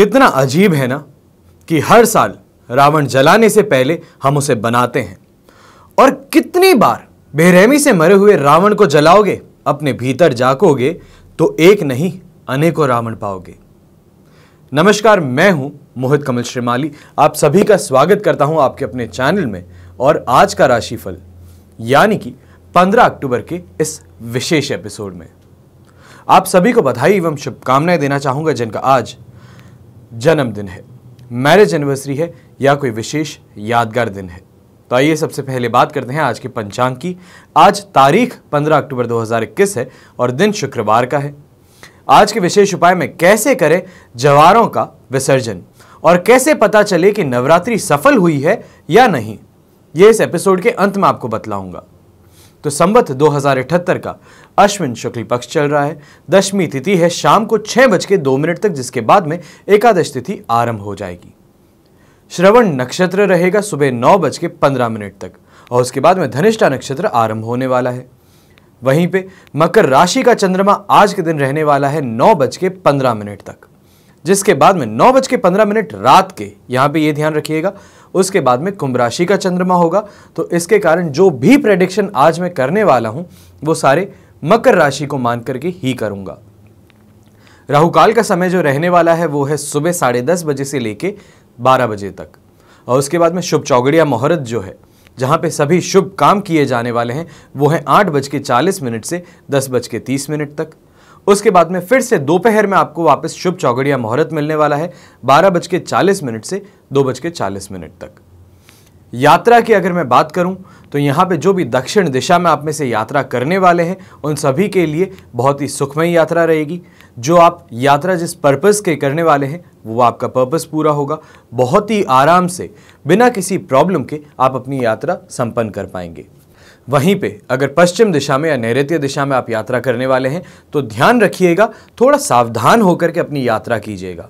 कितना अजीब है ना कि हर साल रावण जलाने से पहले हम उसे बनाते हैं, और कितनी बार बेरहमी से मरे हुए रावण को जलाओगे, अपने भीतर झांकोगे तो एक नहीं अनेकों रावण पाओगे। नमस्कार, मैं हूं मोहित कमल श्रीमाली। आप सभी का स्वागत करता हूं आपके अपने चैनल में। और आज का राशिफल यानी कि 15 अक्टूबर के इस विशेष एपिसोड में आप सभी को बधाई एवं शुभकामनाएं देना चाहूंगा जिनका आज जन्मदिन है, मैरिज एनिवर्सरी है या कोई विशेष यादगार दिन है। तो आइए सबसे पहले बात करते हैं आज के पंचांग की। आज तारीख 15 अक्टूबर 2021 है और दिन शुक्रवार का है। आज के विशेष उपाय में कैसे करें जवारों का विसर्जन और कैसे पता चले कि नवरात्रि सफल हुई है या नहीं, यह इस एपिसोड के अंत में आपको बतलाऊंगा। तो संवत 2078 का अश्विन शुक्ल पक्ष चल रहा है। दशमी तिथि है शाम को 6:02 तक, जिसके बाद में एकादश तिथि आरंभ हो जाएगी। श्रवण नक्षत्र रहेगा सुबह 9:15 तक और उसके बाद में धनिष्ठा नक्षत्र आरंभ होने वाला है। वहीं पे मकर राशि का चंद्रमा आज के दिन रहने वाला है 9:15 तक, जिसके बाद में 9:15 रात के, यहां पे ये ध्यान रखिएगा, उसके बाद में कुंभ राशि का चंद्रमा होगा। तो इसके कारण जो भी प्रेडिक्शन आज मैं करने वाला हूं वो सारे मकर राशि को मान करके ही करूंगा। राहुकाल का समय जो रहने वाला है वो है सुबह 10:30 बजे से लेके 12 बजे तक, और उसके बाद में शुभ चौगड़िया मुहूर्त जो है, जहां पे सभी शुभ काम किए जाने वाले हैं, वो है 8:40 से 10:30 तक। उसके बाद में फिर से दोपहर में आपको वापस शुभ चौगड़िया मुहूर्त मिलने वाला है 12:40 से 2:40 तक। यात्रा की अगर मैं बात करूं तो यहाँ पे जो भी दक्षिण दिशा में आप में से यात्रा करने वाले हैं उन सभी के लिए बहुत ही सुखमयी यात्रा रहेगी। जो आप यात्रा जिस पर्पस के करने वाले हैं वो आपका पर्पस पूरा होगा। बहुत ही आराम से बिना किसी प्रॉब्लम के आप अपनी यात्रा संपन्न कर पाएंगे। वहीं पे अगर पश्चिम दिशा में या नैऋत्य दिशा में आप यात्रा करने वाले हैं तो ध्यान रखिएगा, थोड़ा सावधान होकर के अपनी यात्रा कीजिएगा।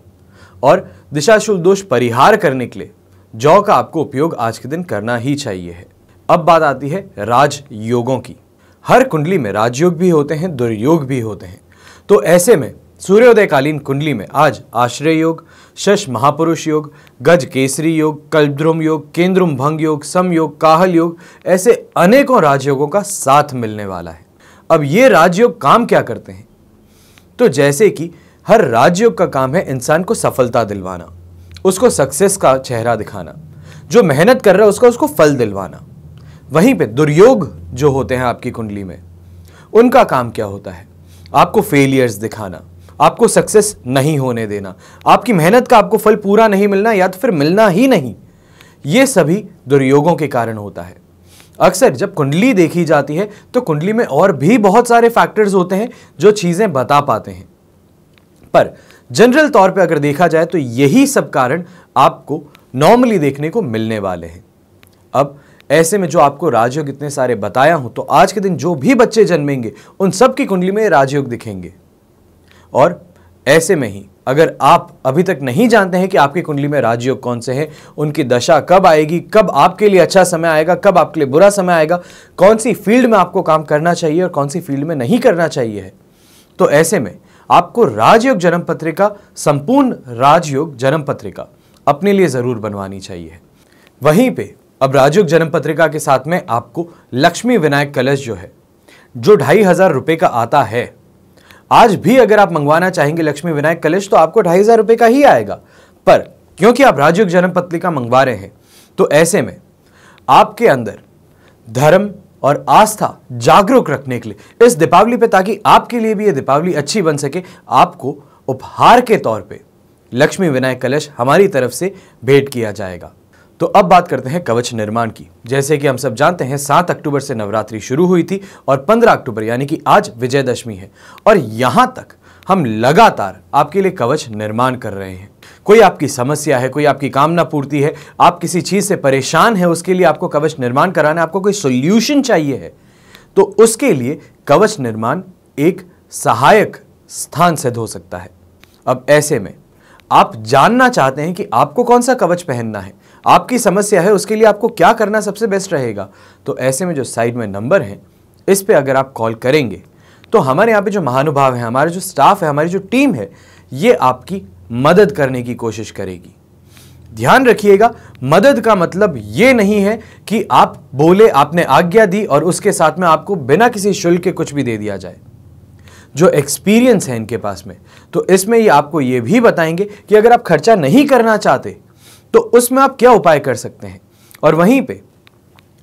और दिशाशूल दोष परिहार करने के लिए जौ का आपको उपयोग आज के दिन करना ही चाहिए है। अब बात आती है राजयोगों की। हर कुंडली में राजयोग भी होते हैं, दुर्योग भी होते हैं। तो ऐसे में सूर्योदयकालीन कुंडली में आज आश्रय योग, शश महापुरुष योग, गज केसरी योग, कल्पद्रुम योग, केंद्रुम भंग योग, सम योग, काहल योग, ऐसे अनेकों राजयोगों का साथ मिलने वाला है। अब ये राजयोग काम क्या करते हैं? तो जैसे कि हर राजयोग का काम है इंसान को सफलता दिलवाना, उसको सक्सेस का चेहरा दिखाना, जो मेहनत कर रहा है उसको फल दिलवाना। वहीं पे दुर्योग जो होते हैं आपकी कुंडली में, उनका काम क्या होता है? आपको फेलियर्स दिखाना, आपको सक्सेस नहीं होने देना, आपकी मेहनत का आपको फल पूरा नहीं मिलना या तो फिर मिलना ही नहीं। ये सभी दुर्योगों के कारण होता है। अक्सर जब कुंडली देखी जाती है तो कुंडली में और भी बहुत सारे फैक्टर्स होते हैं जो चीजें बता पाते हैं, पर जनरल तौर पे अगर देखा जाए तो यही सब कारण आपको नॉर्मली देखने को मिलने वाले हैं। अब ऐसे में जो आपको राजयोग इतने सारे बताया हूं, तो आज के दिन जो भी बच्चे जन्मेंगे उन सब की कुंडली में राजयोग दिखेंगे। और ऐसे में ही अगर आप अभी तक नहीं जानते हैं कि आपकी कुंडली में राजयोग कौन से हैं, उनकी दशा कब आएगी, कब आपके लिए अच्छा समय आएगा, कब आपके लिए बुरा समय आएगा, कौन सी फील्ड में आपको काम करना चाहिए और कौन सी फील्ड में नहीं करना चाहिए है, तो ऐसे में आपको राजयोग जन्म पत्रिका, संपूर्ण राजयोग जन्म पत्रिका अपने लिए जरूर बनवानी चाहिए। वहीं पे अब राजयोग जन्म पत्रिका के साथ में आपको लक्ष्मी विनायक कलश जो है, जो 2500 रुपए का आता है, आज भी अगर आप मंगवाना चाहेंगे लक्ष्मी विनायक कलश तो आपको 2500 रुपए का ही आएगा। पर क्योंकि आप राजयोग जन्म पत्रिका मंगवा रहे हैं तो ऐसे में आपके अंदर धर्म और आस्था जागरूक रखने के लिए इस दीपावली पे, ताकि आपके लिए भी ये दीपावली अच्छी बन सके, आपको उपहार के तौर पे लक्ष्मी विनायक कलश हमारी तरफ से भेंट किया जाएगा। तो अब बात करते हैं कवच निर्माण की। जैसे कि हम सब जानते हैं 7 अक्टूबर से नवरात्रि शुरू हुई थी और 15 अक्टूबर यानी कि आज विजयदशमी है, और यहां तक हम लगातार आपके लिए कवच निर्माण कर रहे हैं। कोई आपकी समस्या है, कोई आपकी कामना पूर्ति है, आप किसी चीज से परेशान है, उसके लिए आपको कवच निर्माण कराना है, आपको कोई सोल्यूशन चाहिए है, तो उसके लिए कवच निर्माण एक सहायक स्थान सिद्ध हो सकता है। अब ऐसे में आप जानना चाहते हैं कि आपको कौन सा कवच पहनना है, आपकी समस्या है, उसके लिए आपको क्या करना सबसे बेस्ट रहेगा, तो ऐसे में जो साइड में नंबर है इस पे अगर आप कॉल करेंगे तो हमारे यहाँ पे जो महानुभाव है, हमारे जो स्टाफ है, हमारी जो टीम है, ये आपकी मदद करने की कोशिश करेगी। ध्यान रखिएगा, मदद का मतलब ये नहीं है कि आप बोले, आपने आज्ञा दी और उसके साथ में आपको बिना किसी शुल्क के कुछ भी दे दिया जाए। जो एक्सपीरियंस है इनके पास में, तो इसमें ये आपको ये भी बताएंगे कि अगर आप खर्चा नहीं करना चाहते तो उसमें आप क्या उपाय कर सकते हैं। और वहीं पे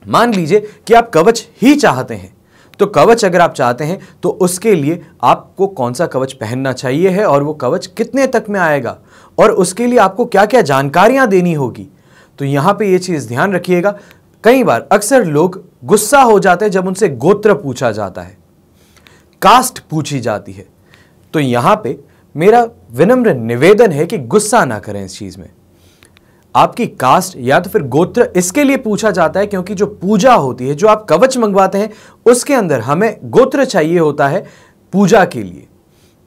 मान लीजिए कि आप कवच ही चाहते हैं, तो कवच अगर आप चाहते हैं तो उसके लिए आपको कौन सा कवच पहनना चाहिए है और वो कवच कितने तक में आएगा और उसके लिए आपको क्या क्या जानकारियां देनी होगी। तो यहां पे ये चीज ध्यान रखिएगा, कई बार अक्सर लोग गुस्सा हो जाते हैं जब उनसे गोत्र पूछा जाता है, कास्ट पूछी जाती है। तो यहां पे मेरा विनम्र निवेदन है कि गुस्सा ना करें इस चीज में। आपकी कास्ट या तो फिर गोत्र इसके लिए पूछा जाता है क्योंकि जो पूजा होती है, जो आप कवच मंगवाते हैं, उसके अंदर हमें गोत्र चाहिए होता है पूजा के लिए।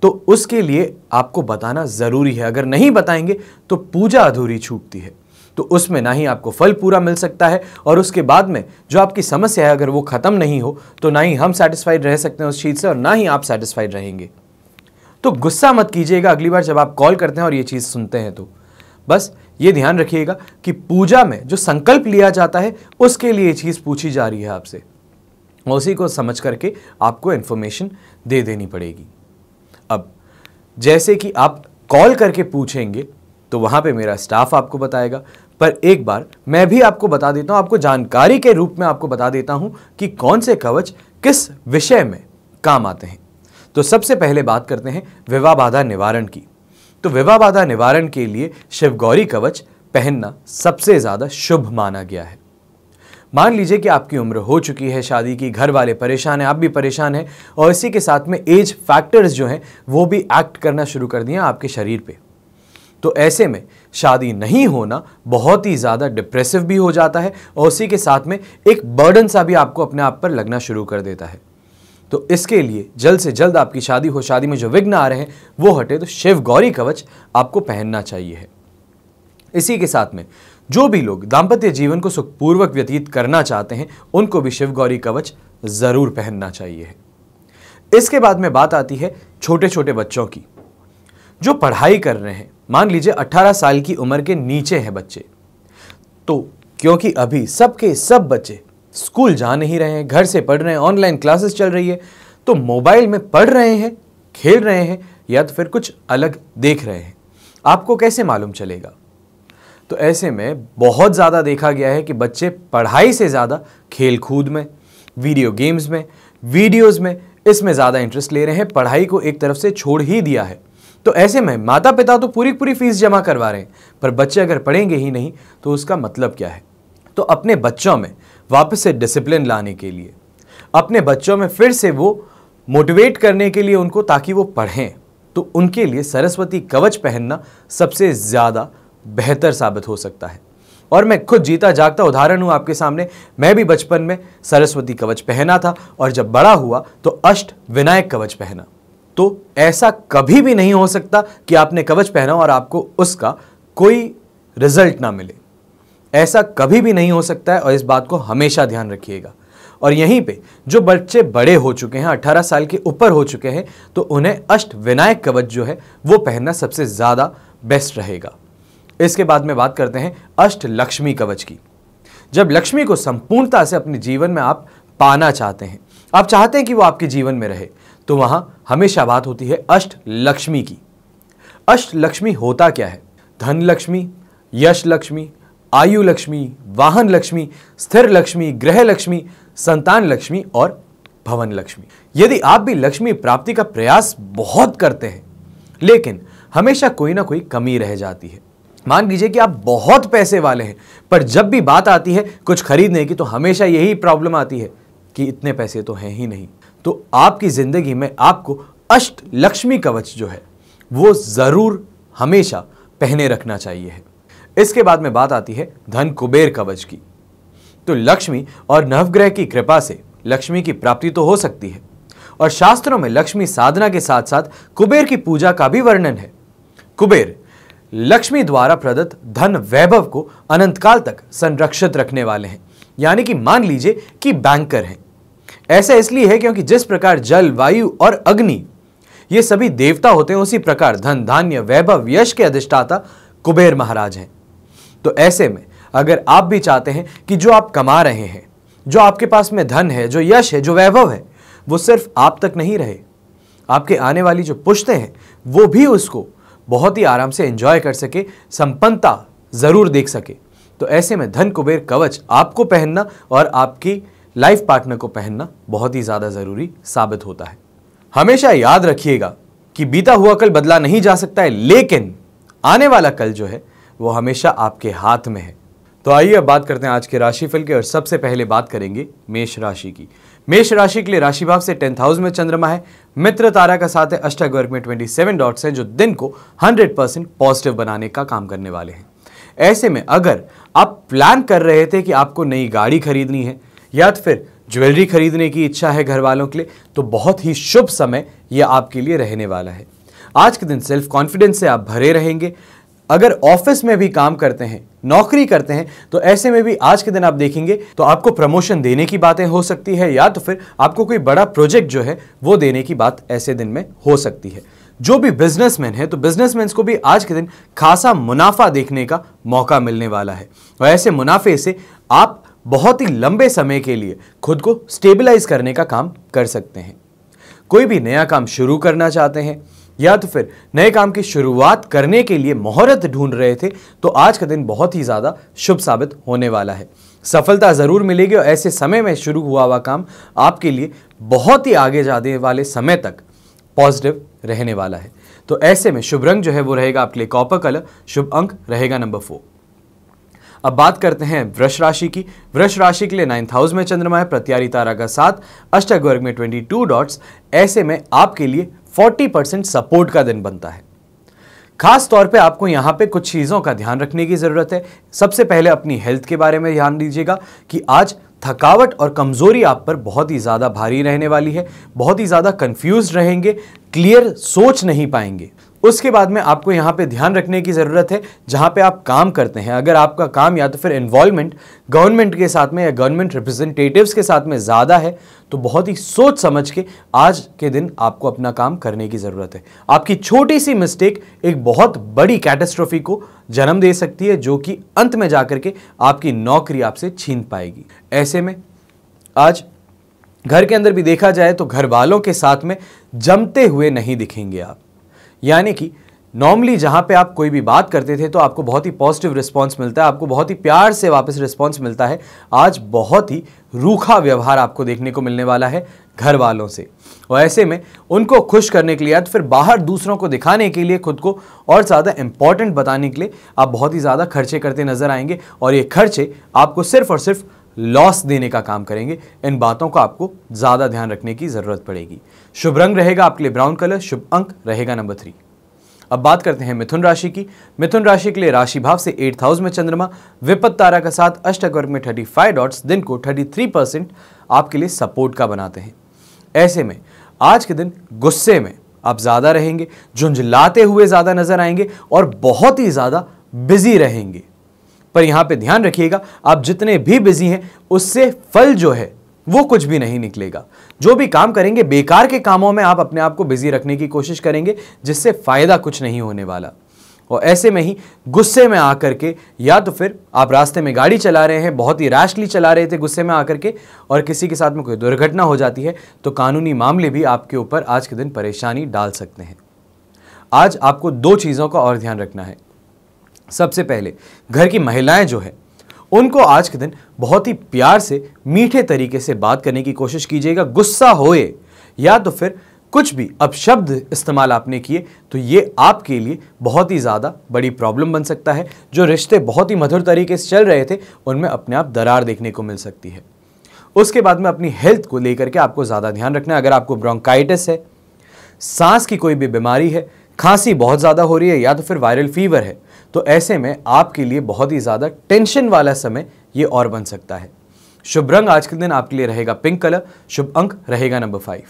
तो उसके लिए आपको बताना जरूरी है, अगर नहीं बताएंगे तो पूजा अधूरी छूटती है। तो उसमें ना ही आपको फल पूरा मिल सकता है और उसके बाद में जो आपकी समस्या है अगर वो खत्म नहीं हो तो ना ही हम सेटिस्फाइड रह सकते हैं उस चीज से और ना ही आप सेटिस्फाइड रहेंगे। तो गुस्सा मत कीजिएगा अगली बार जब आप कॉल करते हैं और ये चीज सुनते हैं। तो बस ये ध्यान रखिएगा कि पूजा में जो संकल्प लिया जाता है उसके लिए ये चीज पूछी जा रही है आपसे, उसी को समझ करके आपको इंफॉर्मेशन दे देनी पड़ेगी। अब जैसे कि आप कॉल करके पूछेंगे तो वहां पे मेरा स्टाफ आपको बताएगा, पर एक बार मैं भी आपको बता देता हूं, आपको जानकारी के रूप में आपको बता देता हूं कि कौन से कवच किस विषय में काम आते हैं। तो सबसे पहले बात करते हैं विवाह बाधा निवारण की। तो विवाह बाधा निवारण के लिए शिवगौरी कवच पहनना सबसे ज्यादा शुभ माना गया है। मान लीजिए कि आपकी उम्र हो चुकी है शादी की, घर वाले परेशान हैं, आप भी परेशान हैं और इसी के साथ में एज फैक्टर्स जो हैं वो भी एक्ट करना शुरू कर दिए आपके शरीर पे। तो ऐसे में शादी नहीं होना बहुत ही ज़्यादा डिप्रेसिव भी हो जाता है और उसी के साथ में एक बर्डन सा भी आपको अपने आप पर लगना शुरू कर देता है। तो इसके लिए जल्द से जल्द आपकी शादी हो, शादी में जो विघ्न आ रहे हैं वो हटे, तो शिव गौरी कवच आपको पहनना चाहिए है। इसी के साथ में जो भी लोग दाम्पत्य जीवन को सुखपूर्वक व्यतीत करना चाहते हैं उनको भी शिव गौरी कवच जरूर पहनना चाहिए है। इसके बाद में बात आती है छोटे छोटे बच्चों की जो पढ़ाई कर रहे हैं। मान लीजिए 18 साल की उम्र के नीचे हैं बच्चे, तो क्योंकि अभी सबके सब बच्चे स्कूल जा नहीं रहे हैं, घर से पढ़ रहे हैं, ऑनलाइन क्लासेस चल रही है, तो मोबाइल में पढ़ रहे हैं, खेल रहे हैं या तो फिर कुछ अलग देख रहे हैं, आपको कैसे मालूम चलेगा। तो ऐसे में बहुत ज़्यादा देखा गया है कि बच्चे पढ़ाई से ज़्यादा खेल कूद में, वीडियो गेम्स में, वीडियोज़ में, इसमें ज़्यादा इंटरेस्ट ले रहे हैं, पढ़ाई को एक तरफ से छोड़ ही दिया है। तो ऐसे में माता पिता तो पूरी पूरी फीस जमा करवा रहे हैं, पर बच्चे अगर पढ़ेंगे ही नहीं तो उसका मतलब क्या है। तो अपने बच्चों में वापस से डिसिप्लिन लाने के लिए, अपने बच्चों में फिर से वो मोटिवेट करने के लिए उनको, ताकि वो पढ़ें, तो उनके लिए सरस्वती कवच पहनना सबसे ज़्यादा बेहतर साबित हो सकता है। और मैं खुद जीता जागता उदाहरण हूं आपके सामने। मैं भी बचपन में सरस्वती कवच पहना था और जब बड़ा हुआ तो अष्ट विनायक कवच पहना। तो ऐसा कभी भी नहीं हो सकता कि आपने कवच पहना और आपको उसका कोई रिजल्ट ना मिले, ऐसा कभी भी नहीं हो सकता है और इस बात को हमेशा ध्यान रखिएगा। और यहीं पे जो बच्चे बड़े हो चुके हैं, 18 साल के ऊपर हो चुके हैं, तो उन्हें अष्ट विनायक कवच जो है वो पहनना सबसे ज़्यादा बेस्ट रहेगा। इसके बाद में बात करते हैं अष्ट लक्ष्मी कवच की। जब लक्ष्मी को संपूर्णता से अपने जीवन में आप पाना चाहते हैं, आप चाहते हैं कि वो आपके जीवन में रहे, तो वहां हमेशा बात होती है अष्ट लक्ष्मी की। अष्ट लक्ष्मी होता क्या है? धन लक्ष्मी, यश लक्ष्मी, आयु लक्ष्मी, वाहन लक्ष्मी, स्थिर लक्ष्मी, गृह लक्ष्मी, संतान लक्ष्मी और भवन लक्ष्मी। यदि आप भी लक्ष्मी प्राप्ति का प्रयास बहुत करते हैं लेकिन हमेशा कोई ना कोई कमी रह जाती है, मान लीजिए कि आप बहुत पैसे वाले हैं पर जब भी बात आती है कुछ खरीदने की तो हमेशा यही प्रॉब्लम आती है कि इतने पैसे तो हैं ही नहीं, तो आपकी जिंदगी में आपको अष्ट लक्ष्मी कवच जो है वो जरूर हमेशा पहने रखना चाहिए है। इसके बाद में बात आती है धन कुबेर कवच की। तो लक्ष्मी और नवग्रह की कृपा से लक्ष्मी की प्राप्ति तो हो सकती है और शास्त्रों में लक्ष्मी साधना के साथ साथ कुबेर की पूजा का भी वर्णन है। कुबेर लक्ष्मी द्वारा प्रदत्त धन वैभव को अनंतकाल तक संरक्षित रखने वाले हैं, यानी कि मान लीजिए कि बैंकर हैं। ऐसा इसलिए है क्योंकि जिस प्रकार जल, वायु और अग्नि ये सभी देवता होते हैं, उसी प्रकार धन धान्य वैभव यश के अधिष्ठाता कुबेर महाराज हैं। तो ऐसे में अगर आप भी चाहते हैं कि जो आप कमा रहे हैं, जो आपके पास में धन है, जो यश है, जो वैभव है, वो सिर्फ आप तक नहीं रहे, आपके आने वाली जो पुश्तें हैं वो भी उसको बहुत ही आराम से एंजॉय कर सके, संपन्नता जरूर देख सके, तो ऐसे में धन कुबेर कवच आपको पहनना और आपकी लाइफ पार्टनर को पहनना बहुत ही ज्यादा जरूरी साबित होता है। हमेशा याद रखिएगा कि बीता हुआ कल बदला नहीं जा सकता है, लेकिन आने वाला कल जो है वो हमेशा आपके हाथ में है। तो आइए अब बात करते हैं आज के राशिफल के, और सबसे पहले बात करेंगे मेष राशि की। मेष राशि के लिए राशि भाव से 10th हाउस में चंद्रमा है, मित्र तारा का साथ है, अष्टक वर्ग में 27 डॉट्स हैं जो दिन को 100% पॉजिटिव बनाने का काम करने वाले हैं। ऐसे में अगर आप प्लान कर रहे थे कि आपको नई गाड़ी खरीदनी है या फिर ज्वेलरी खरीदने की इच्छा है घर वालों के लिए, तो बहुत ही शुभ समय यह आपके लिए रहने वाला है। आज के दिन सेल्फ कॉन्फिडेंस से आप भरे रहेंगे। अगर ऑफिस में भी काम करते हैं, नौकरी करते हैं, तो ऐसे में भी आज के दिन आप देखेंगे तो आपको प्रमोशन देने की बातें हो सकती है, या तो फिर आपको कोई बड़ा प्रोजेक्ट जो है वो देने की बात ऐसे दिन में हो सकती है। जो भी बिजनेसमैन है, तो बिजनेसमैन को भी आज के दिन खासा मुनाफा देखने का मौका मिलने वाला है, और ऐसे मुनाफे से आप बहुत ही लंबे समय के लिए खुद को स्टेबलाइज करने का काम कर सकते हैं। कोई भी नया काम शुरू करना चाहते हैं या तो फिर नए काम की शुरुआत करने के लिए मुहूर्त ढूंढ रहे थे, तो आज का दिन बहुत ही ज्यादा शुभ साबित होने वाला है। सफलता जरूर मिलेगी और ऐसे समय में शुरू हुआ हुआ काम आपके लिए बहुत ही आगे जाने वाले समय तक पॉजिटिव रहने वाला है। तो ऐसे में शुभ रंग जो है वो रहेगा आपके लिए कॉपर कलर, शुभ अंक रहेगा नंबर 4। अब बात करते हैं वृष राशि की। वृष राशि के लिए 9th हाउस में चंद्रमा है, प्रत्यारी तारा का साथ, अष्टक वर्ग में 22 डॉट्स। ऐसे में आपके लिए 40% सपोर्ट का दिन बनता है। खास तौर पे आपको यहां पे कुछ चीजों का ध्यान रखने की जरूरत है। सबसे पहले अपनी हेल्थ के बारे में ध्यान दीजिएगा कि आज थकावट और कमजोरी आप पर बहुत ही ज्यादा भारी रहने वाली है, बहुत ही ज्यादा कंफ्यूज रहेंगे, क्लियर सोच नहीं पाएंगे। उसके बाद में आपको यहाँ पे ध्यान रखने की ज़रूरत है जहाँ पे आप काम करते हैं। अगर आपका काम या तो फिर इन्वॉल्वमेंट गवर्नमेंट के साथ में या गवर्नमेंट रिप्रेजेंटेटिव्स के साथ में ज़्यादा है, तो बहुत ही सोच समझ के आज के दिन आपको अपना काम करने की ज़रूरत है। आपकी छोटी सी मिस्टेक एक बहुत बड़ी कैटास्ट्रोफी को जन्म दे सकती है, जो कि अंत में जाकर के आपकी नौकरी आपसे छीन पाएगी। ऐसे में आज घर के अंदर भी देखा जाए तो घर वालों के साथ में जमते हुए नहीं दिखेंगे आप। यानी कि नॉर्मली जहां पे आप कोई भी बात करते थे तो आपको बहुत ही पॉजिटिव रिस्पांस मिलता है, आपको बहुत ही प्यार से वापस रिस्पांस मिलता है। आज बहुत ही रूखा व्यवहार आपको देखने को मिलने वाला है घर वालों से, और ऐसे में उनको खुश करने के लिए या तो फिर बाहर दूसरों को दिखाने के लिए, खुद को और ज़्यादा इंपॉर्टेंट बताने के लिए आप बहुत ही ज़्यादा खर्चे करते नजर आएंगे, और ये खर्चे आपको सिर्फ और सिर्फ लॉस देने का काम करेंगे। इन बातों का आपको ज़्यादा ध्यान रखने की ज़रूरत पड़ेगी। शुभ रंग रहेगा आपके लिए ब्राउन कलर, शुभ अंक रहेगा नंबर 3। अब बात करते हैं मिथुन राशि की। मिथुन राशि के लिए राशि भाव से 8th हाउस में चंद्रमा, विपत्त तारा का साथ, अष्टक वर्ग में 35 डॉट्स दिन को 33% आपके लिए सपोर्ट का बनाते हैं। ऐसे में आज के दिन गुस्से में आप ज़्यादा रहेंगे, झुंझलाते हुए ज़्यादा नजर आएंगे और बहुत ही ज़्यादा बिजी रहेंगे। पर यहां पे ध्यान रखिएगा, आप जितने भी बिजी हैं उससे फल जो है वो कुछ भी नहीं निकलेगा। जो भी काम करेंगे बेकार के कामों में आप अपने आप को बिजी रखने की कोशिश करेंगे, जिससे फायदा कुछ नहीं होने वाला। और ऐसे में ही गुस्से में आकर के, या तो फिर आप रास्ते में गाड़ी चला रहे हैं, बहुत ही रैशली चला रहे थे गुस्से में आकर के, और किसी के साथ में कोई दुर्घटना हो जाती है, तो कानूनी मामले भी आपके ऊपर आज के दिन परेशानी डाल सकते हैं। आज आपको 2 चीज़ों का और ध्यान रखना है। सबसे पहले घर की महिलाएं जो है उनको आज के दिन बहुत ही प्यार से मीठे तरीके से बात करने की कोशिश कीजिएगा। गुस्सा होए या तो फिर कुछ भी अपशब्द इस्तेमाल आपने किए तो ये आपके लिए बहुत ही ज़्यादा बड़ी प्रॉब्लम बन सकता है। जो रिश्ते बहुत ही मधुर तरीके से चल रहे थे उनमें अपने आप दरार देखने को मिल सकती है। उसके बाद में अपनी हेल्थ को लेकर के आपको ज़्यादा ध्यान रखना है। अगर आपको ब्रोंकाइटिस है, सांस की कोई भी बीमारी है, खांसी बहुत ज़्यादा हो रही है, या तो फिर वायरल फीवर है, तो ऐसे में आपके लिए बहुत ही ज़्यादा टेंशन वाला समय ये और बन सकता है। शुभ रंग आज के दिन आपके लिए रहेगा पिंक कलर, शुभ अंक रहेगा नंबर 5।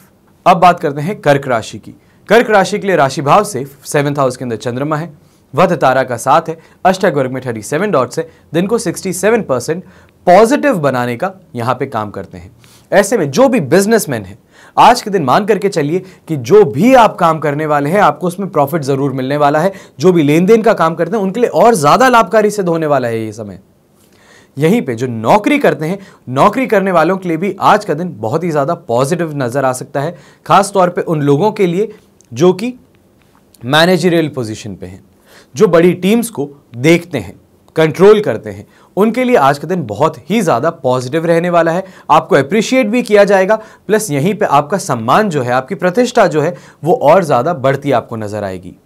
अब बात करते हैं कर्क राशि की। कर्क राशि के लिए राशि भाव से 7th हाउस के अंदर चंद्रमा है, वध तारा का साथ है, अष्टक वर्ग में 37 डॉट्स है, दिन को 67% पॉजिटिव बनाने का यहाँ पे काम करते हैं। ऐसे में जो भी बिजनेसमैन है, आज के दिन मान करके चलिए कि जो भी आप काम करने वाले हैं आपको उसमें प्रॉफिट जरूर मिलने वाला है। जो भी लेन देन का काम करते हैं उनके लिए और ज्यादा लाभकारी सिद्ध होने वाला है ये समय। यहीं पे जो नौकरी करते हैं, नौकरी करने वालों के लिए भी आज का दिन बहुत ही ज्यादा पॉजिटिव नजर आ सकता है, खास तौर पे उन लोगों के लिए जो कि मैनेजरियल पोजीशन पे हैं, जो बड़ी टीम्स को देखते हैं, कंट्रोल करते हैं, उनके लिए आज का दिन बहुत ही ज्यादा पॉजिटिव रहने वाला है। आपको अप्रिशिएट भी किया जाएगा, प्लस यहीं पे आपका सम्मान जो है, आपकी प्रतिष्ठा जो है वो और ज्यादा बढ़ती आपको नजर आएगी।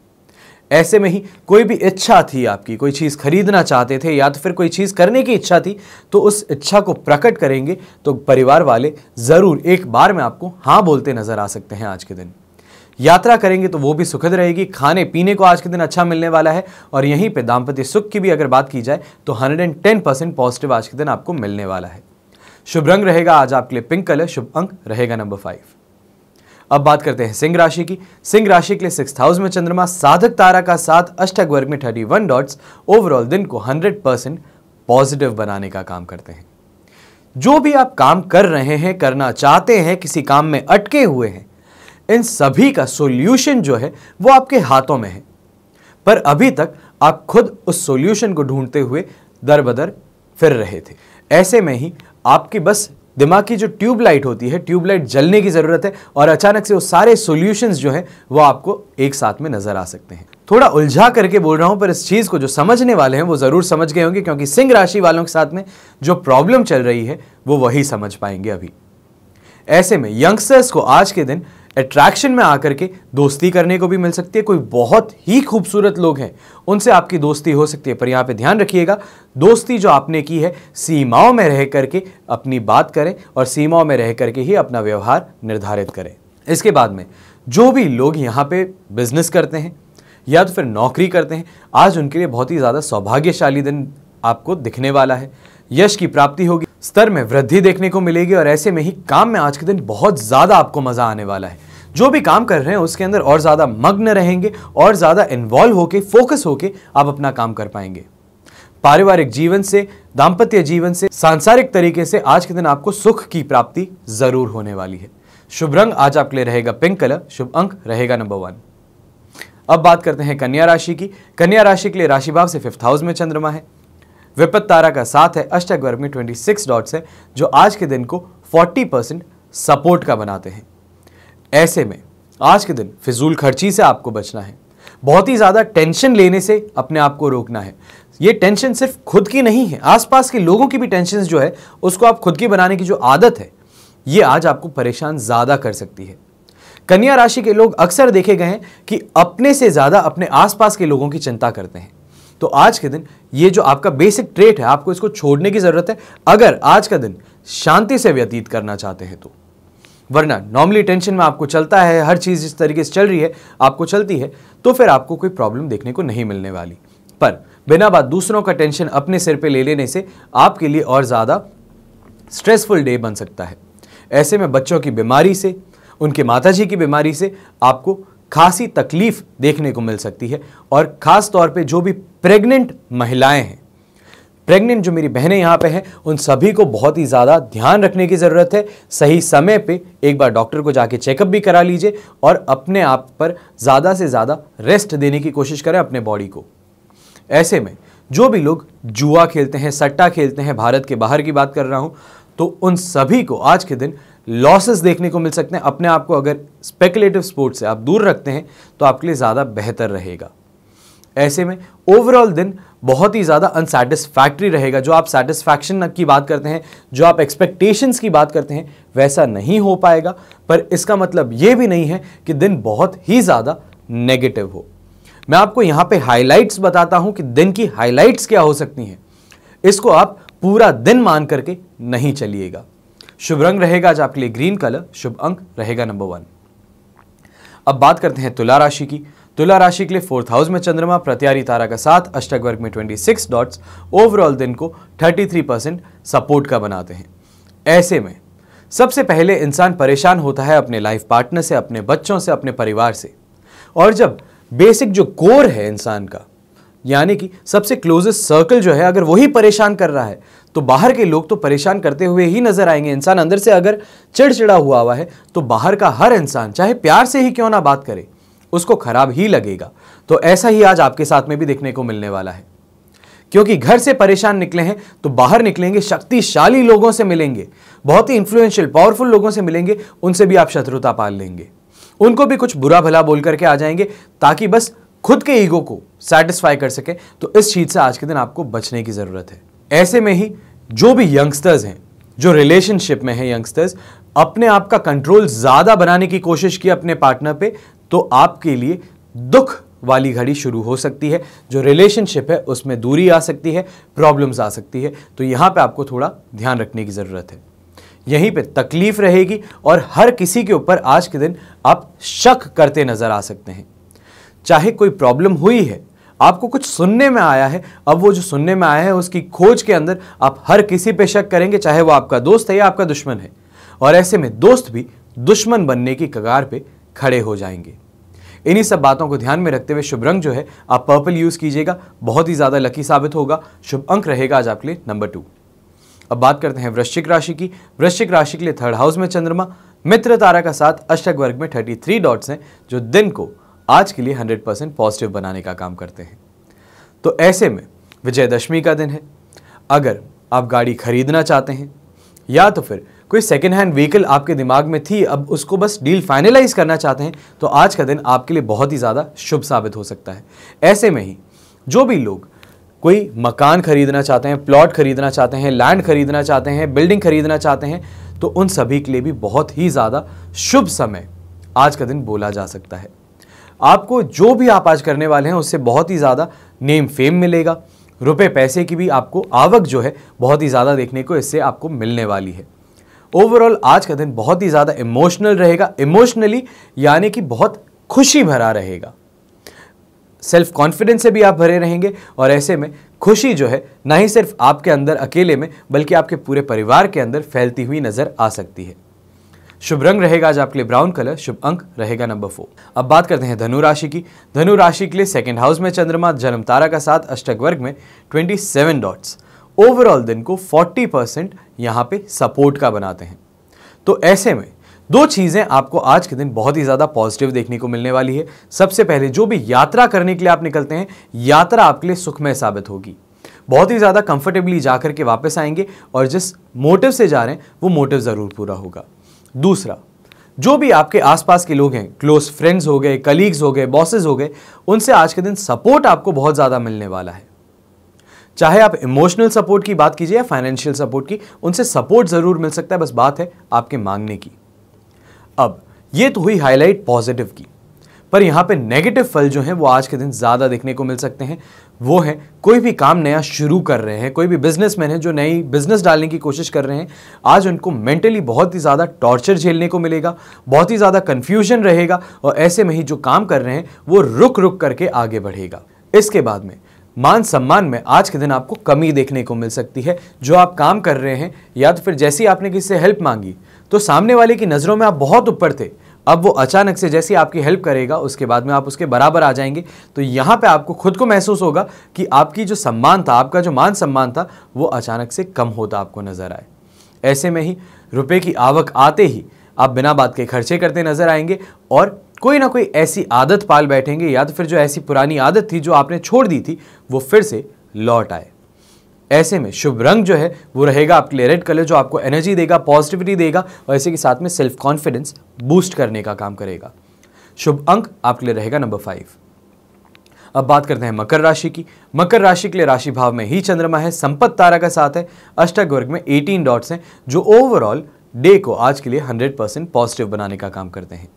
ऐसे में ही कोई भी इच्छा थी आपकी, कोई चीज खरीदना चाहते थे या तो फिर कोई चीज करने की इच्छा थी, तो उस इच्छा को प्रकट करेंगे तो परिवार वाले जरूर एक बार में आपको हाँ बोलते नजर आ सकते हैं। आज के दिन यात्रा करेंगे तो वो भी सुखद रहेगी, खाने पीने को आज के दिन अच्छा मिलने वाला है। और यहीं पे दाम्पत्य सुख की भी अगर बात की जाए तो 110% पॉजिटिव आज के दिन आपको मिलने वाला है। शुभ रंग रहेगा आज आपके लिए पिंक कलर, शुभ अंक रहेगा नंबर 5। अब बात करते हैं सिंह राशि की। सिंह राशि के लिए 6th हाउस में चंद्रमा साधक तारा का साथ अष्टक वर्ग में 31 डॉट्स ओवरऑल दिन को 100% पॉजिटिव बनाने का काम करते हैं। जो भी आप काम कर रहे हैं, करना चाहते हैं, किसी काम में अटके हुए हैं, इन सभी का सॉल्यूशन जो है वो आपके हाथों में है, पर अभी तक आप खुद उस सॉल्यूशन को ढूंढते हुए दर बदर फिर रहे थे। ऐसे में ही आपकी बस दिमाग की जो ट्यूबलाइट होती है, ट्यूबलाइट जलने की जरूरत है और अचानक से वो सारे सॉल्यूशंस जो है वो आपको एक साथ में नजर आ सकते हैं। थोड़ा उलझा करके बोल रहा हूं, पर इस चीज को जो समझने वाले हैं वो जरूर समझ गए होंगे, क्योंकि सिंह राशि वालों के साथ में जो प्रॉब्लम चल रही है वो वही समझ पाएंगे अभी। ऐसे में यंगस्टर्स को आज के दिन अट्रैक्शन में आकर के दोस्ती करने को भी मिल सकती है। कोई बहुत ही खूबसूरत लोग हैं, उनसे आपकी दोस्ती हो सकती है, पर यहां पे ध्यान रखिएगा, दोस्ती जो आपने की है सीमाओं में रह करके अपनी बात करें और सीमाओं में रह करके ही अपना व्यवहार निर्धारित करें। इसके बाद में जो भी लोग यहां पे बिजनेस करते हैं या तो फिर नौकरी करते हैं, आज उनके लिए बहुत ही ज्यादा सौभाग्यशाली दिन आपको दिखने वाला है। यश की प्राप्ति होगी, स्तर में वृद्धि देखने को मिलेगी और ऐसे में ही काम में आज के दिन बहुत ज्यादा आपको मजा आने वाला है। जो भी काम कर रहे हैं उसके अंदर और ज्यादा मग्न रहेंगे और ज्यादा इन्वॉल्व होके, फोकस होके आप अपना काम कर पाएंगे। पारिवारिक जीवन से, दाम्पत्य जीवन से, सांसारिक तरीके से आज के दिन आपको सुख की प्राप्ति जरूर होने वाली है। शुभ रंग आज आपके लिए रहेगा पिंक कलर, शुभ अंक रहेगा नंबर 1। अब बात करते हैं कन्या राशि की। कन्या राशि के लिए राशि भाव से 5th हाउस में चंद्रमा है, विपत्त तारा का साथ है, अष्टक वर्ग में 26 डॉट्स है, जो आज के दिन को 40% सपोर्ट का बनाते हैं। ऐसे में आज के दिन फिजूल खर्ची से आपको बचना है, बहुत ही ज्यादा टेंशन लेने से अपने आप को रोकना है। ये टेंशन सिर्फ खुद की नहीं है, आसपास के लोगों की भी टेंशन जो है उसको आप खुद की बनाने की जो आदत है ये आज आपको परेशान ज्यादा कर सकती है। कन्या राशि के लोग अक्सर देखे गए हैं कि अपने से ज्यादा अपने आसपास के लोगों की चिंता करते हैं, तो आज के दिन ये जो आपका बेसिक ट्रेट है आपको इसको छोड़ने की जरूरत है, अगर आज का दिन शांति से व्यतीत करना चाहते हैं तो। वरना नॉर्मली टेंशन में आपको चलता है, हर चीज जिस तरीके से चल रही है आपको चलती है, तो फिर आपको कोई प्रॉब्लम देखने को नहीं मिलने वाली। पर बिना बात दूसरों का टेंशन अपने सिर पे ले लेने से आपके लिए और ज्यादा स्ट्रेसफुल डे बन सकता है। ऐसे में बच्चों की बीमारी से, उनके माताजी की बीमारी से आपको खासी तकलीफ देखने को मिल सकती है। और खास तौर पे जो भी प्रेग्नेंट महिलाएं हैं, प्रेग्नेंट जो मेरी बहनें यहाँ पे हैं, उन सभी को बहुत ही ज़्यादा ध्यान रखने की ज़रूरत है। सही समय पे एक बार डॉक्टर को जाके चेकअप भी करा लीजिए और अपने आप पर ज़्यादा से ज़्यादा रेस्ट देने की कोशिश करें अपने बॉडी को। ऐसे में जो भी लोग जुआ खेलते हैं, सट्टा खेलते हैं, भारत के बाहर की बात कर रहा हूँ, तो उन सभी को आज के दिन लॉसेस देखने को मिल सकते हैं। अपने आप को अगर स्पेकुलेटिव स्पोर्ट्स से आप दूर रखते हैं तो आपके लिए ज़्यादा बेहतर रहेगा। ऐसे में ओवरऑल दिन बहुत ही ज़्यादा अनसैटिस्फैक्ट्री रहेगा। जो आप सेटिस्फैक्शन की बात करते हैं, जो आप एक्सपेक्टेशंस की बात करते हैं, वैसा नहीं हो पाएगा। पर इसका मतलब ये भी नहीं है कि दिन बहुत ही ज़्यादा नेगेटिव हो। मैं आपको यहाँ पे हाइलाइट्स बताता हूँ कि दिन की हाइलाइट्स क्या हो सकती हैं, इसको आप पूरा दिन मान करके नहीं चलिएगा। शुभ रंग रहेगा आज आपके लिए ग्रीन कलर, शुभ अंक रहेगा नंबर 1। अब बात करते हैं तुला राशि की। तुला राशि के लिए 4th हाउस में चंद्रमा प्रत्यारी तारा का साथ अष्टक वर्ग में 26 डॉट्स ओवरऑल दिन को 33% सपोर्ट का बनाते हैं। ऐसे में सबसे पहले इंसान परेशान होता है अपने लाइफ पार्टनर से, अपने बच्चों से, अपने परिवार से। और जब बेसिक जो कोर है इंसान का, यानी कि सबसे क्लोजेस्ट सर्कल जो है, अगर वही परेशान कर रहा है तो बाहर के लोग तो परेशान करते हुए ही नजर आएंगे। इंसान अंदर से अगर चिड़चिड़ा हुआ है तो बाहर का हर इंसान चाहे प्यार से ही क्यों ना बात करे, उसको खराब ही लगेगा। तो ऐसा ही आज आपके साथ में भी देखने को मिलने वाला है, क्योंकि घर से परेशान निकले हैं तो बाहर निकलेंगे, शक्तिशाली लोगों से मिलेंगे, बहुत ही इंफ्लुएंशियल पावरफुल लोगों से मिलेंगे, उनसे भी आप शत्रुता पाल लेंगे, उनको भी कुछ बुरा भला बोल करके आ जाएंगे ताकि बस खुद के ईगो को सेटिस्फाई कर सके। तो इस चीज से आज के दिन आपको बचने की जरूरत है। ऐसे में ही जो भी यंगस्टर्स हैं, जो रिलेशनशिप में हैं यंगस्टर्स, अपने आप का कंट्रोल ज्यादा बनाने की कोशिश की अपने पार्टनर पे, तो आपके लिए दुख वाली घड़ी शुरू हो सकती है। जो रिलेशनशिप है उसमें दूरी आ सकती है, प्रॉब्लम्स आ सकती है। तो यहां पे आपको थोड़ा ध्यान रखने की जरूरत है। यहीं पे तकलीफ रहेगी और हर किसी के ऊपर आज के दिन आप शक करते नजर आ सकते हैं। चाहे कोई प्रॉब्लम हुई है, आपको कुछ सुनने में आया है, अब वो जो सुनने में आया है उसकी खोज के अंदर आप हर किसी पे शक करेंगे, चाहे वो आपका दोस्त है या आपका दुश्मन है। और ऐसे में दोस्त भी दुश्मन बनने की कगार पे खड़े हो जाएंगे। इन्हीं सब बातों को ध्यान में रखते हुए शुभ रंग जो है आप पर्पल यूज कीजिएगा, बहुत ही ज्यादा लकी साबित होगा। शुभ अंक रहेगा आज आपके लिए नंबर 2। अब बात करते हैं वृश्चिक राशि की। वृश्चिक राशि के लिए 3rd हाउस में चंद्रमा, मित्र तारा का साथ अष्टक वर्ग में 33 डॉट्स हैं, जो दिन को आज के लिए 100% पॉजिटिव बनाने का काम करते हैं। तो ऐसे में विजयदशमी का दिन है। अगर आप गाड़ी खरीदना चाहते हैं या तो फिर कोई सेकेंड हैंड व्हीकल आपके दिमाग में थी, अब उसको बस डील फाइनलाइज करना चाहते हैं, तो आज का दिन आपके लिए बहुत ही ज़्यादा शुभ साबित हो सकता है। ऐसे में ही जो भी लोग कोई मकान खरीदना चाहते हैं, प्लॉट खरीदना चाहते हैं, लैंड खरीदना चाहते हैं, बिल्डिंग खरीदना चाहते हैं, तो उन सभी के लिए भी बहुत ही ज़्यादा शुभ समय आज का दिन बोला जा सकता है। आपको जो भी आप आज करने वाले हैं उससे बहुत ही ज़्यादा नेम फेम मिलेगा, रुपए पैसे की भी आपको आवक जो है बहुत ही ज़्यादा देखने को इससे आपको मिलने वाली है। ओवरऑल आज का दिन बहुत ही ज़्यादा इमोशनल रहेगा, इमोशनली यानी कि बहुत खुशी भरा रहेगा। सेल्फ कॉन्फिडेंस से भी आप भरे रहेंगे और ऐसे में खुशी जो है ना ही सिर्फ आपके अंदर अकेले में बल्कि आपके पूरे परिवार के अंदर फैलती हुई नजर आ सकती है। शुभ रंग रहेगा आज आपके लिए ब्राउन कलर, शुभ अंक रहेगा नंबर 4। अब बात करते हैं धनु राशि की। धनु राशि के लिए 2nd हाउस में चंद्रमा, जन्म तारा का साथ अष्टक वर्ग में 27 डॉट्स ओवरऑल दिन को 40% यहां पे सपोर्ट का बनाते हैं। तो ऐसे में दो चीजें आपको आज के दिन बहुत ही ज्यादा पॉजिटिव देखने को मिलने वाली है। सबसे पहले जो भी यात्रा करने के लिए आप निकलते हैं, यात्रा आपके लिए सुखमय साबित होगी, बहुत ही ज्यादा कंफर्टेबली जाकर के वापस आएंगे और जिस मोटिव से जा रहे हैं वो मोटिव जरूर पूरा होगा। दूसरा, जो भी आपके आसपास के लोग हैं, क्लोज फ्रेंड्स हो गए, कलीग्स हो गए, बॉसेस हो गए, उनसे आज के दिन सपोर्ट आपको बहुत ज्यादा मिलने वाला है। चाहे आप इमोशनल सपोर्ट की बात कीजिए या फाइनेंशियल सपोर्ट की, उनसे सपोर्ट जरूर मिल सकता है, बस बात है आपके मांगने की। अब ये तो हुई हाईलाइट पॉजिटिव की, पर यहां पे नेगेटिव फल जो हैं वो आज के दिन ज्यादा देखने को मिल सकते हैं। वो है कोई भी काम नया शुरू कर रहे हैं, कोई भी बिजनेसमैन है जो नई बिजनेस डालने की कोशिश कर रहे हैं, आज उनको मेंटली बहुत ही ज्यादा टॉर्चर झेलने को मिलेगा, बहुत ही ज्यादा कंफ्यूजन रहेगा और ऐसे में ही जो काम कर रहे हैं वो रुक रुक करके आगे बढ़ेगा। इसके बाद में मान सम्मान में आज के दिन आपको कमी देखने को मिल सकती है। जो आप काम कर रहे हैं या तो फिर जैसे ही आपने किसी से हेल्प मांगी तो सामने वाले की नज़रों में आप बहुत ऊपर थे, अब वो अचानक से जैसे आपकी हेल्प करेगा उसके बाद में आप उसके बराबर आ जाएंगे। तो यहाँ पे आपको खुद को महसूस होगा कि आपकी जो सम्मान था, आपका जो मान सम्मान था, वो अचानक से कम होता आपको नजर आए। ऐसे में ही रुपए की आवक आते ही आप बिना बात के खर्चे करते नजर आएंगे और कोई ना कोई ऐसी आदत पाल बैठेंगे या तो फिर जो ऐसी पुरानी आदत थी जो आपने छोड़ दी थी वो फिर से लौट आए। ऐसे में शुभ रंग जो है वो रहेगा आपके लिए रेड कलर, जो आपको एनर्जी देगा, पॉजिटिविटी देगा और ऐसे के साथ में सेल्फ कॉन्फिडेंस बूस्ट करने का काम करेगा। शुभ अंक आपके लिए रहेगा नंबर 5। अब बात करते हैं मकर राशि की। मकर राशि के लिए राशि भाव में ही चंद्रमा है, संपत्ति तारा का साथ है, अष्टक वर्ग में 18 डॉट्स हैं, जो ओवरऑल डे को आज के लिए 100% पॉजिटिव बनाने का काम करते हैं।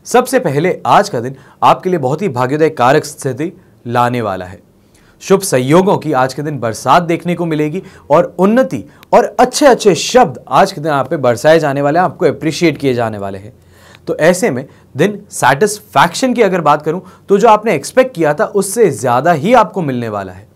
सबसे पहले आज का दिन आपके लिए बहुत ही भाग्योदय कारक स्थिति लाने वाला है। शुभ संयोगों की आज के दिन बरसात देखने को मिलेगी और उन्नति और अच्छे अच्छे शब्द आज के दिन आप पे बरसाए जाने वाले हैं, आपको अप्रिशिएट किए जाने वाले हैं। तो ऐसे में दिन सैटिस्फैक्शन की अगर बात करूं तो जो आपने एक्सपेक्ट किया था उससे ज्यादा ही आपको मिलने वाला है।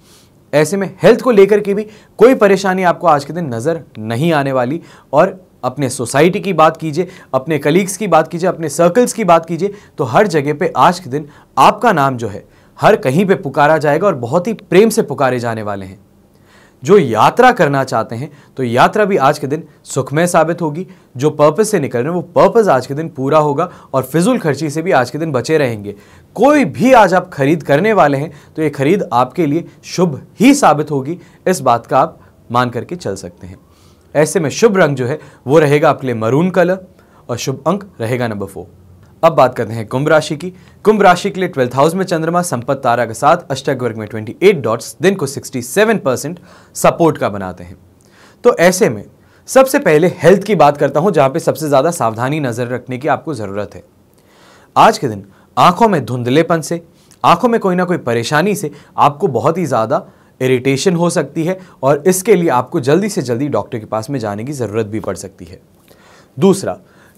ऐसे में हेल्थ को लेकर के भी कोई परेशानी आपको आज के दिन नजर नहीं आने वाली और अपने सोसाइटी की बात कीजिए, अपने कलीग्स की बात कीजिए, अपने सर्कल्स की बात कीजिए, तो हर जगह पे आज के दिन आपका नाम जो है हर कहीं पे पुकारा जाएगा और बहुत ही प्रेम से पुकारे जाने वाले हैं। जो यात्रा करना चाहते हैं तो यात्रा भी आज के दिन सुखमय साबित होगी। जो पर्पस से निकल रहे हैं वो पर्पस आज के दिन पूरा होगा और फिजूल खर्ची से भी आज के दिन बचे रहेंगे। कोई भी आज आप खरीद करने वाले हैं तो ये खरीद आपके लिए शुभ ही साबित होगी, इस बात का आप मान करके चल सकते हैं। ऐसे में शुभ रंग जो है वो रहेगा आपके लिए मरून कलर और शुभ अंक रहेगा नंबर 4। अब बात करते हैं कुंभ राशि की। कुंभ राशि के लिए 12th हाउस में चंद्रमा संपत्ति तारा के साथ अष्टक वर्ग में 28 डॉट्स दिन को 67% सपोर्ट का बनाते हैं। तो ऐसे में सबसे पहले हेल्थ की बात करता हूं, जहां पे सबसे ज्यादा सावधानी नजर रखने की आपको जरूरत है। आज के दिन आंखों में धुंधलेपन से, आंखों में कोई ना कोई परेशानी से आपको बहुत ही ज्यादा इरिटेशन हो सकती है और इसके लिए आपको जल्दी से जल्दी डॉक्टर के पास में जाने की जरूरत भी पड़ सकती है। दूसरा,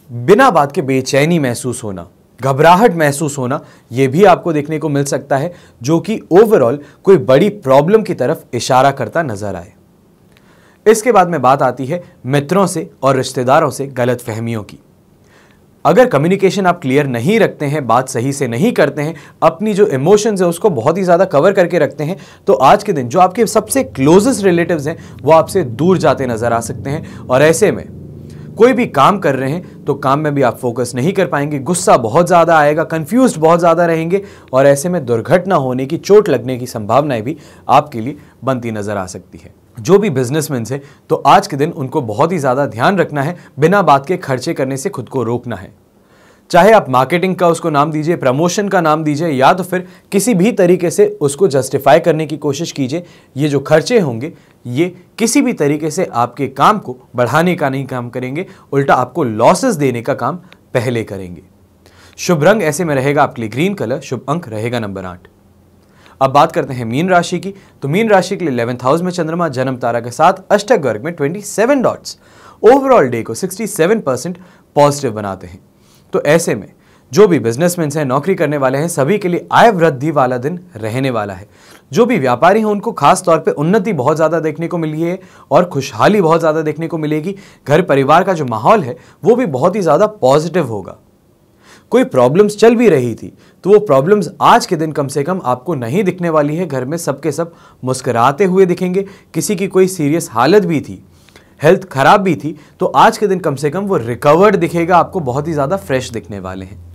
बिना बात के बेचैनी महसूस होना, घबराहट महसूस होना, यह भी आपको देखने को मिल सकता है, जो कि ओवरऑल कोई बड़ी प्रॉब्लम की तरफ इशारा करता नजर आए। इसके बाद में बात आती है मित्रों से और रिश्तेदारों से गलतफहमियों की। अगर कम्युनिकेशन आप क्लियर नहीं रखते हैं, बात सही से नहीं करते हैं, अपनी जो इमोशंस है उसको बहुत ही ज़्यादा कवर करके रखते हैं, तो आज के दिन जो आपके सबसे क्लोजेस्ट रिलेटिव्स हैं वो आपसे दूर जाते नजर आ सकते हैं। और ऐसे में कोई भी काम कर रहे हैं तो काम में भी आप फोकस नहीं कर पाएंगे, गुस्सा बहुत ज़्यादा आएगा, कंफ्यूज्ड बहुत ज़्यादा रहेंगे और ऐसे में दुर्घटना होने की, चोट लगने की संभावनाएं भी आपके लिए बनती नजर आ सकती है। जो भी बिजनेसमैन है तो आज के दिन उनको बहुत ही ज़्यादा ध्यान रखना है, बिना बात के खर्चे करने से खुद को रोकना है। चाहे आप मार्केटिंग का उसको नाम दीजिए, प्रमोशन का नाम दीजिए, या तो फिर किसी भी तरीके से उसको जस्टिफाई करने की कोशिश कीजिए। ये जो खर्चे होंगे ये किसी भी तरीके से आपके काम को बढ़ाने का नहीं काम करेंगे, उल्टा आपको लॉसेस देने का काम पहले करेंगे। शुभ रंग ऐसे में रहेगा आपके लिए ग्रीन कलर, शुभ अंक रहेगा नंबर 8। अब बात करते हैं मीन राशि की। तो मीन राशि के लिए 11th हाउस में चंद्रमा जन्म तारा के साथ अष्टक वर्ग में 27 डॉट्स ओवरऑल डे को 67% पॉजिटिव बनाते हैं। तो ऐसे में जो भी बिजनेसमैन हैं, नौकरी करने वाले हैं, सभी के लिए आय वृद्धि वाला दिन रहने वाला है। जो भी व्यापारी हैं उनको खास तौर पे उन्नति बहुत ज़्यादा देखने को मिली है और खुशहाली बहुत ज़्यादा देखने को मिलेगी। घर परिवार का जो माहौल है वो भी बहुत ही ज़्यादा पॉजिटिव होगा। कोई प्रॉब्लम्स चल भी रही थी तो वो प्रॉब्लम्स आज के दिन कम से कम आपको नहीं दिखने वाली है। घर में सबके सब मुस्कुराते हुए दिखेंगे। किसी की कोई सीरियस हालत भी थी, हेल्थ खराब भी थी, तो आज के दिन कम से कम वो रिकवर्ड दिखेगा, आपको बहुत ही ज़्यादा फ्रेश दिखने वाले हैं।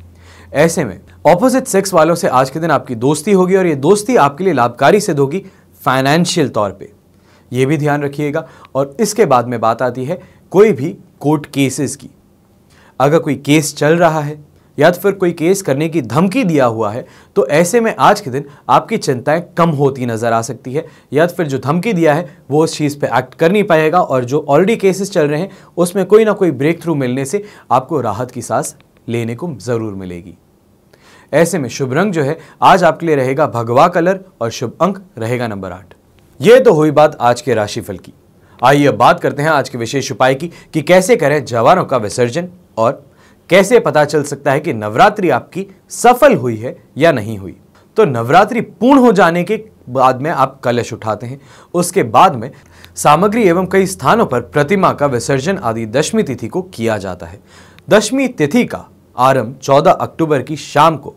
ऐसे में ऑपोजिट सेक्स वालों से आज के दिन आपकी दोस्ती होगी और ये दोस्ती आपके लिए लाभकारी सिद्ध होगी फाइनेंशियल तौर पे, ये भी ध्यान रखिएगा। और इसके बाद में बात आती है कोई भी कोर्ट केसेस की। अगर कोई केस चल रहा है या तो फिर कोई केस करने की धमकी दिया हुआ है तो ऐसे में आज के दिन आपकी चिंताएं कम होती नजर आ सकती है, या तो फिर जो धमकी दिया है वो उस चीज़ पे एक्ट कर नहीं पाएगा और जो ऑलरेडी केसेस चल रहे हैं उसमें कोई ना कोई ब्रेक थ्रू मिलने से आपको राहत की सांस लेने को ज़रूर मिलेगी। ऐसे में शुभ रंग जो है आज आपके लिए रहेगा भगवा कलर और शुभ अंक रहेगा नंबर 8। ये तो हुई बात आज के राशिफल की। आइए अब बात करते हैं आज के विशेष उपाय की कि कैसे करें जवारों का विसर्जन और कैसे पता चल सकता है कि नवरात्रि आपकी सफल हुई है या नहीं हुई। तो नवरात्रि पूर्ण हो जाने के बाद में आप कलश उठाते हैं, उसके बाद में सामग्री एवं कई स्थानों पर प्रतिमा का विसर्जन आदि दशमी तिथि को किया जाता है। दशमी तिथि का आरंभ 14 अक्टूबर की शाम को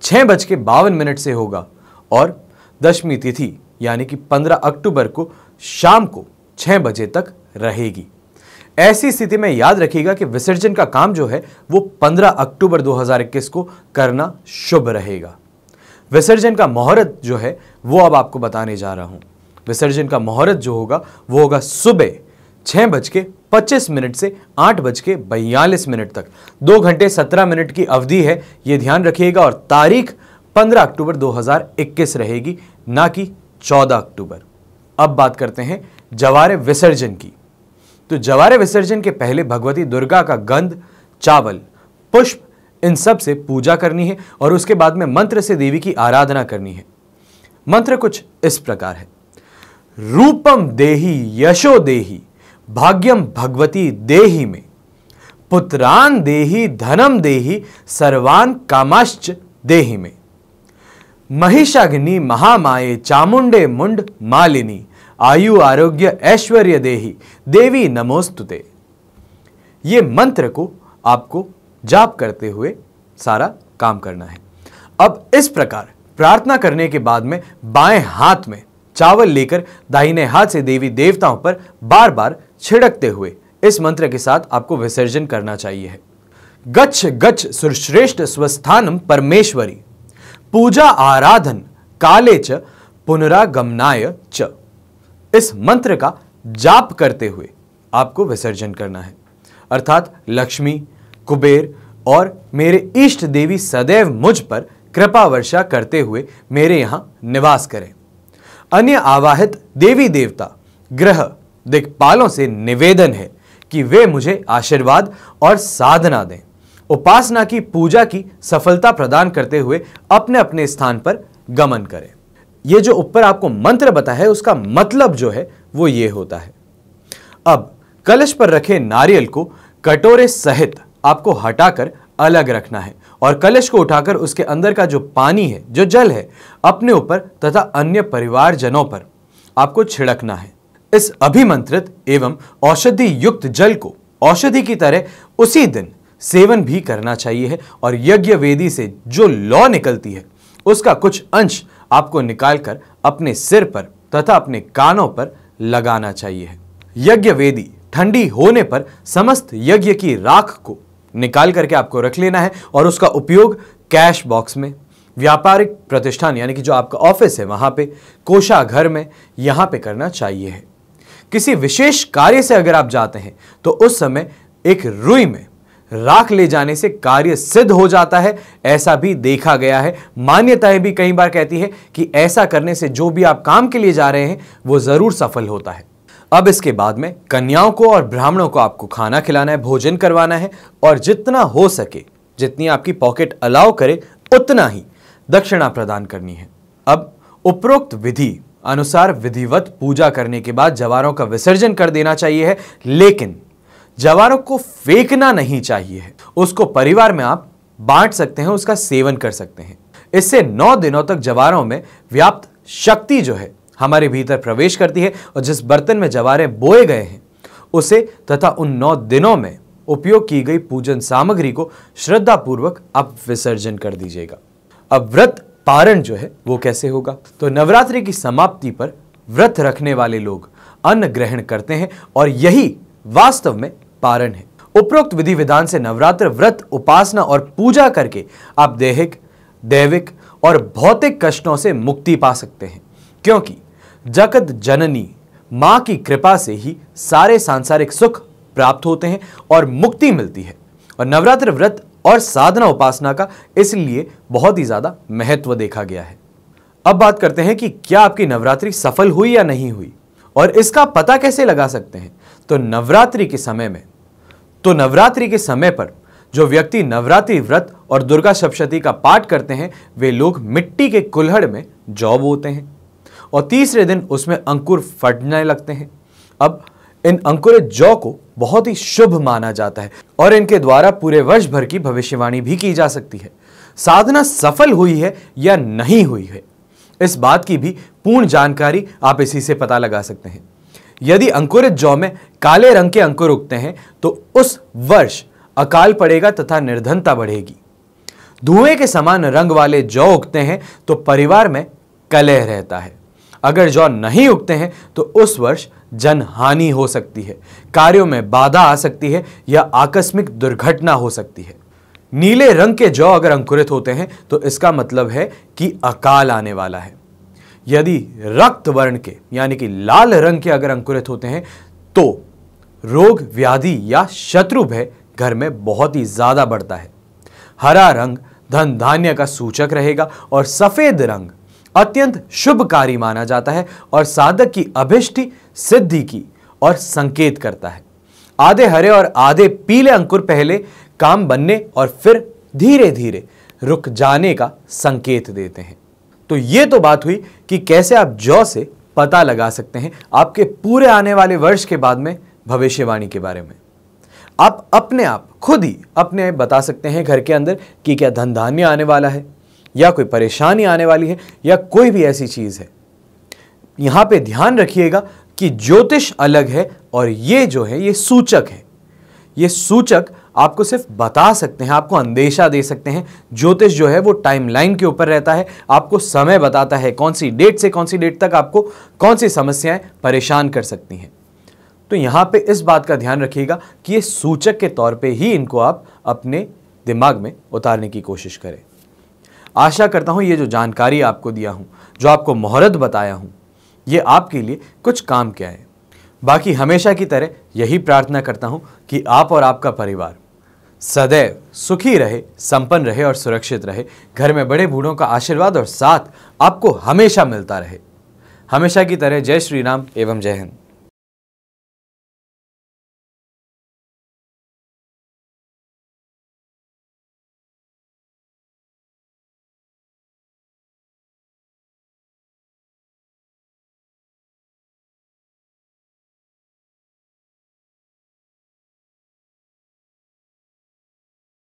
6:52 से होगा और दशमी तिथि यानी कि 15 अक्टूबर को शाम को 6 बजे तक रहेगी। ऐसी स्थिति में याद रखिएगा कि विसर्जन का काम जो है वो 15 अक्टूबर 2021 को करना शुभ रहेगा। विसर्जन का मुहूर्त जो है वो अब आपको बताने जा रहा हूं। विसर्जन का मुहूर्त जो होगा वो होगा सुबह 6:25 से 8:42 तक। 2 घंटे 17 मिनट की अवधि है, ये ध्यान रखिएगा। और तारीख 15 अक्टूबर 2021 रहेगी, ना कि 14 अक्टूबर। अब बात करते हैं जवारे विसर्जन की। तो जवारे विसर्जन के पहले भगवती दुर्गा का गंध, चावल, पुष्प इन सब से पूजा करनी है और उसके बाद में मंत्र से देवी की आराधना करनी है। मंत्र कुछ इस प्रकार है। रूपम देहि यशो देहि भाग्यम भगवती देहि में, पुत्रान देहि धनम देहि सर्वान कामाश्च देहि में, महिषाग्नि महामाये चामुंडे मुंड मालिनी, आयु आरोग्य ऐश्वर्य देहि देवी नमोस्तुते। ये मंत्र को आपको जाप करते हुए सारा काम करना है। अब इस प्रकार प्रार्थना करने के बाद में बाएं हाथ में चावल लेकर दाहिने हाथ से देवी देवताओं पर बार बार छिड़कते हुए इस मंत्र के साथ आपको विसर्जन करना चाहिए। गच्छ गच्छ सुरश्रेष्ठ स्वस्थानम परमेश्वरी पूजा आराधन काले च पुनरागमनाय च। इस मंत्र का जाप करते हुए आपको विसर्जन करना है, अर्थात लक्ष्मी, कुबेर और मेरे इष्ट देवी सदैव मुझ पर कृपा वर्षा करते हुए मेरे यहां निवास करें। अन्य आवाहित देवी देवता ग्रह दिक्पालों से निवेदन है कि वे मुझे आशीर्वाद और साधना दें। उपासना की पूजा की सफलता प्रदान करते हुए अपने अपने स्थान पर गमन करें। ये जो ऊपर आपको मंत्र बताया है उसका मतलब जो है वो ये होता है। अब कलश पर रखे नारियल को कटोरे सहित आपको हटाकर अलग रखना है और कलश को उठाकर उसके अंदर का जो पानी है, जो जल है, अपने ऊपर तथा अन्य परिवारजनों पर आपको छिड़कना है। इस अभिमंत्रित एवं औषधि युक्त जल को औषधि की तरह उसी दिन सेवन भी करना चाहिए है और यज्ञ वेदी से जो लौ निकलती है उसका कुछ अंश आपको निकालकर अपने सिर पर तथा अपने कानों पर लगाना चाहिए। यज्ञ वेदी ठंडी होने पर समस्त यज्ञ की राख को निकाल करके आपको रख लेना है और उसका उपयोग कैश बॉक्स में, व्यापारिक प्रतिष्ठान यानी कि जो आपका ऑफिस है वहां पे, कोषाघर में, यहां पे करना चाहिए है। किसी विशेष कार्य से अगर आप जाते हैं तो उस समय एक रुई में राख ले जाने से कार्य सिद्ध हो जाता है, ऐसा भी देखा गया है। मान्यताएं भी कई बार कहती है कि ऐसा करने से जो भी आप काम के लिए जा रहे हैं वो जरूर सफल होता है। अब इसके बाद में कन्याओं को और ब्राह्मणों को आपको खाना खिलाना है, भोजन करवाना है और जितना हो सके, जितनी आपकी पॉकेट अलाउ करे उतना ही दक्षिणा प्रदान करनी है। अब उपरोक्त विधि अनुसार विधिवत पूजा करने के बाद जवारों का विसर्जन कर देना चाहिए है, लेकिन जवारों को फेंकना नहीं चाहिए है। उसको परिवार में आप बांट सकते हैं, उसका सेवन कर सकते हैं। इससे 9 दिनों तक जवारों में व्याप्त शक्ति जो है हमारे भीतर प्रवेश करती है और जिस बर्तन में जवारें बोए गए हैं उसे तथा उन 9 दिनों में उपयोग की गई पूजन सामग्री को श्रद्धा पूर्वक आप विसर्जन कर दीजिएगा। अब व्रत पारण जो है वो कैसे होगा? तो नवरात्रि की समाप्ति पर व्रत रखने वाले लोग अन्न ग्रहण करते हैं और यही वास्तव में पारण है। उपरोक्त विधि विधान से नवरात्र व्रत, उपासना और पूजा करके आप दैहिक, दैविक और भौतिक कष्टों से मुक्ति पा सकते हैं, क्योंकि जगत जननी मां की कृपा से ही सारे सांसारिक सुख प्राप्त होते हैं और मुक्ति मिलती है। और नवरात्र व्रत और साधना उपासना का इसलिए बहुत ही ज्यादा महत्व देखा गया है। अब बात करते हैं कि क्या आपकी नवरात्रि सफल हुई या नहीं हुई और इसका पता कैसे लगा सकते हैं। तो नवरात्रि के समय पर जो व्यक्ति नवरात्रि व्रत और दुर्गा सप्तशती का पाठ करते हैं वे लोग मिट्टी के कुल्हड़ में जौ बोते हैं और तीसरे दिन उसमें अंकुर फटने लगते हैं। अब इन अंकुरित जौ को बहुत ही शुभ माना जाता है और इनके द्वारा पूरे वर्ष भर की भविष्यवाणी भी की जा सकती है। साधना सफल हुई है या नहीं हुई है, इस बात की भी पूर्ण जानकारी आप इसी से पता लगा सकते हैं। यदि अंकुरित जौ में काले रंग के अंकुर उगते हैं तो उस वर्ष अकाल पड़ेगा तथा निर्धनता बढ़ेगी। धुएं के समान रंग वाले जौ उगते हैं तो परिवार में कलह रहता है। अगर जौ नहीं उगते हैं तो उस वर्ष जनहानि हो सकती है, कार्यों में बाधा आ सकती है या आकस्मिक दुर्घटना हो सकती है। नीले रंग के जौ अगर अंकुरित होते हैं तो इसका मतलब है कि अकाल आने वाला है। यदि रक्त वर्ण के यानी कि लाल रंग के अगर अंकुरित होते हैं तो रोग, व्याधि या शत्रु भय घर में बहुत ही ज्यादा बढ़ता है। हरा रंग धन धान्य का सूचक रहेगा और सफेद रंग अत्यंत शुभकारी माना जाता है और साधक की अभिष्टि सिद्धि की और संकेत करता है। आधे हरे और आधे पीले अंकुर पहले काम बनने और फिर धीरे धीरे रुक जाने का संकेत देते हैं। तो ये तो बात हुई कि कैसे आप जौ से पता लगा सकते हैं आपके पूरे आने वाले वर्ष के बाद में भविष्यवाणी के बारे में। आप अपने आप खुद ही अपने बता सकते हैं घर के अंदर कि क्या धन धान्य आने वाला है या कोई परेशानी आने वाली है या कोई भी ऐसी चीज है। यहां पे ध्यान रखिएगा कि ज्योतिष अलग है और ये जो है ये सूचक है। ये सूचक आपको सिर्फ बता सकते हैं, आपको अंदेशा दे सकते हैं। ज्योतिष जो है वो टाइमलाइन के ऊपर रहता है, आपको समय बताता है कौन सी डेट से कौन सी डेट तक आपको कौन सी समस्याएं परेशान कर सकती हैं। तो यहां पे इस बात का ध्यान रखिएगा कि ये सूचक के तौर पे ही इनको आप अपने दिमाग में उतारने की कोशिश करें। आशा करता हूं ये जो जानकारी आपको दिया हूं, जो आपको मुहूर्त बताया हूं, ये आपके लिए कुछ काम के आए। बाकी हमेशा की तरह यही प्रार्थना करता हूं कि आप और आपका परिवार सदैव सुखी रहे, संपन्न रहे और सुरक्षित रहे। घर में बड़े बूढ़ों का आशीर्वाद और साथ आपको हमेशा मिलता रहे। हमेशा की तरह जय श्री राम एवं जय हिंद।